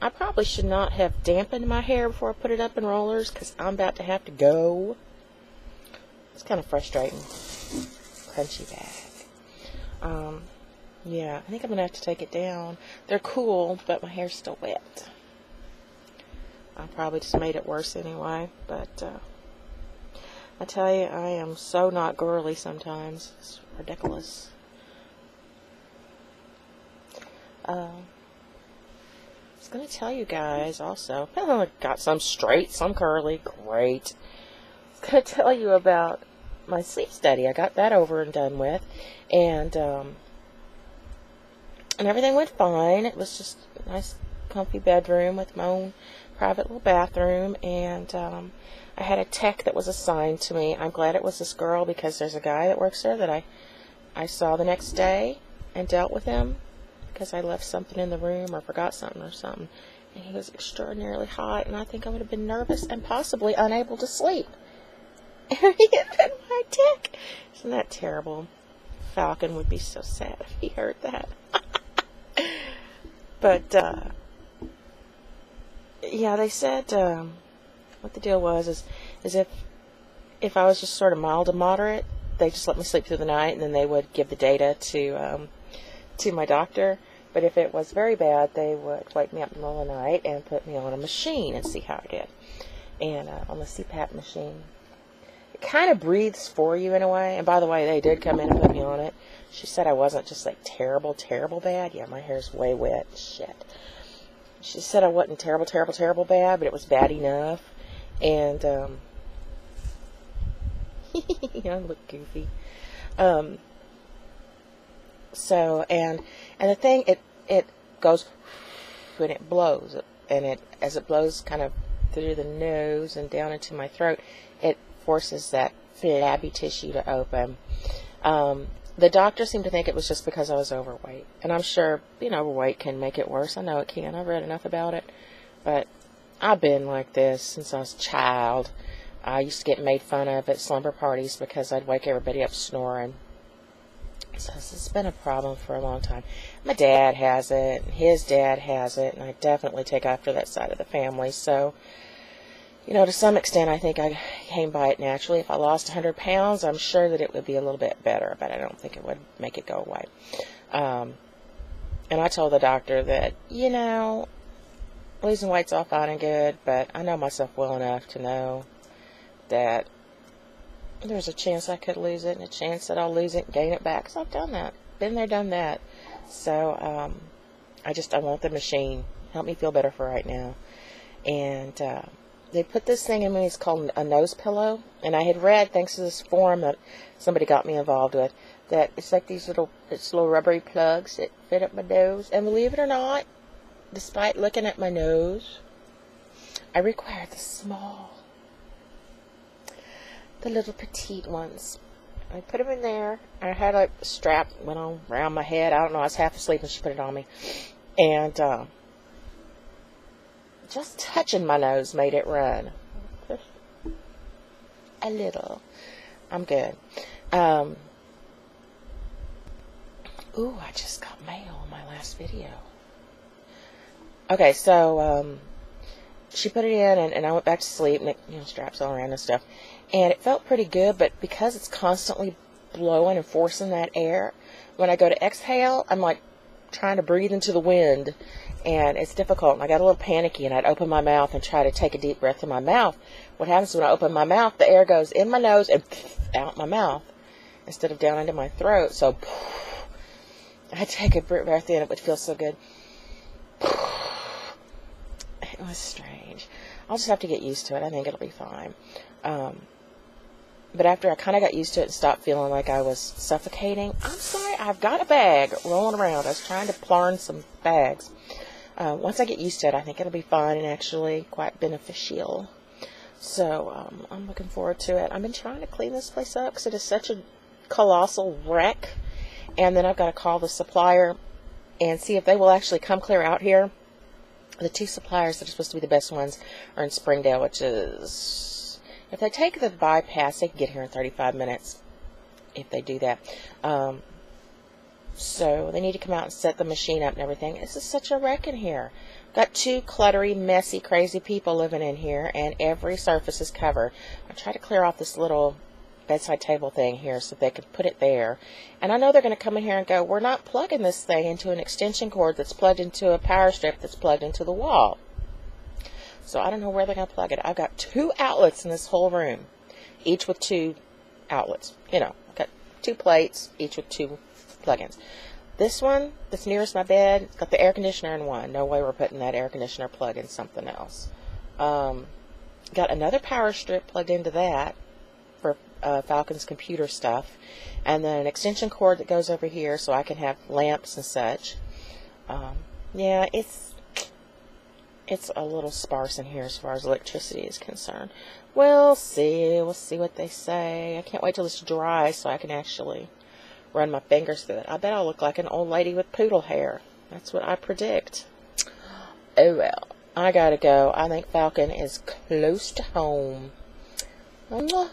I probably should not have dampened my hair before I put it up in rollers, because I'm about to have to go. It's kind of frustrating. Crunchy bag. Yeah, I think I'm going to have to take it down. They're cool, but my hair's still wet. I probably just made it worse anyway, but I tell you, I am so not girly sometimes. It's ridiculous. I was going to tell you guys also, I got some straight, some curly, great. I was going to tell you about my sleep study. I got that over and done with, and everything went fine. It was just a nice, comfy bedroom with my own private little bathroom, and I had a tech that was assigned to me. I'm glad it was this girl, because there's a guy that works there that I saw the next day and dealt with him because I left something in the room or forgot something or something. And he was extraordinarily hot, and I think I would have been nervous and possibly unable to sleep. And he had been my tech. Isn't that terrible? Falcon would be so sad if he heard that. But, yeah, they said what the deal was is if I was just sort of mild to moderate, they just let me sleep through the night, and then they would give the data to my doctor. But if it was very bad, they would wake me up in the middle of the night and put me on a machine and see how I did. And on the CPAP machine, it kind of breathes for you in a way. And by the way, they did come in and put me on it. She said I wasn't just like terrible, terrible bad. Yeah, my hair's way wet. Shit. She said I wasn't terrible, terrible, terrible bad, but it was bad enough. And I look goofy. So and the thing, it goes when it blows, and as it blows kind of through the nose and down into my throat, it forces that flabby tissue to open. The doctor seemed to think it was just because I was overweight. And I'm sure being overweight can make it worse. I know it can. I've read enough about it. But I've been like this since I was a child. I used to get made fun of at slumber parties because I'd wake everybody up snoring. So this has been a problem for a long time. My dad has it. His dad has it. And I definitely take after that side of the family. So, you know, to some extent, I think I came by it naturally. If I lost 100 pounds, I'm sure that it would be a little bit better, but I don't think it would make it go away. And I told the doctor that, you know, losing weight's all fine and good, but I know myself well enough to know that there's a chance I could lose it and a chance that I'll lose it and gain it back, because I've done that. Been there, done that. So I want the machine. Help me feel better for right now. And they put this thing in me. It's called a nose pillow. And I had read, thanks to this forum that somebody got me involved with, that it's like these little rubbery plugs that fit up my nose. And believe it or not, despite looking at my nose, I require the little petite ones. I put them in there. I had a strap went on around my head. I don't know. I was half asleep and she put it on me. And just touching my nose made it run. Just a little. I'm good. Ooh, I just got mail on my last video. Okay, so she put it in, and I went back to sleep, and it, straps all around and stuff. And it felt pretty good, but because it's constantly blowing and forcing that air, when I go to exhale, I'm like trying to breathe into the wind, and it's difficult. And I got a little panicky, and I'd open my mouth and try to take a deep breath in my mouth. What happens when I open my mouth, the air goes in my nose and out my mouth instead of down into my throat. So I take a breath in, it would feel so good. It was strange. I'll just have to get used to it. I think it'll be fine. But after I kind of got used to it and stopped feeling like I was suffocating, I'm sorry, I've got a bag rolling around. I was trying to plarn some bags. Once I get used to it, I think it'll be fine and actually quite beneficial. So I'm looking forward to it. I've been trying to clean this place up because it is such a colossal wreck. And then I've got to call the supplier and see if they will actually come clear out here. The two suppliers that are supposed to be the best ones are in Springdale, which is, if they take the bypass, they can get here in 35 minutes if they do that. So they need to come out and set the machine up and everything. This is such a wreck in here. Got two cluttery, messy, crazy people living in here, and every surface is covered. I try to clear off this little bedside table thing here so they can put it there. And I know they're going to come in here and go, we're not plugging this thing into an extension cord that's plugged into a power strip that's plugged into the wall. So I don't know where they're going to plug it. I've got 2 outlets in this whole room, each with 2 outlets. You know, I've got 2 plates, each with 2 plug-ins. This one that's nearest my bed, it's got the air conditioner in one. No way we're putting that air conditioner plug in something else. Got another power strip plugged into that for Falcon's computer stuff. And then an extension cord that goes over here so I can have lamps and such. Yeah, it's a little sparse in here as far as electricity is concerned. We'll see. We'll see what they say. I can't wait till it's dry so I can actually run my fingers through it. I bet I'll look like an old lady with poodle hair. That's what I predict. Oh well. I gotta go. I think Falcon is close to home. Mwah.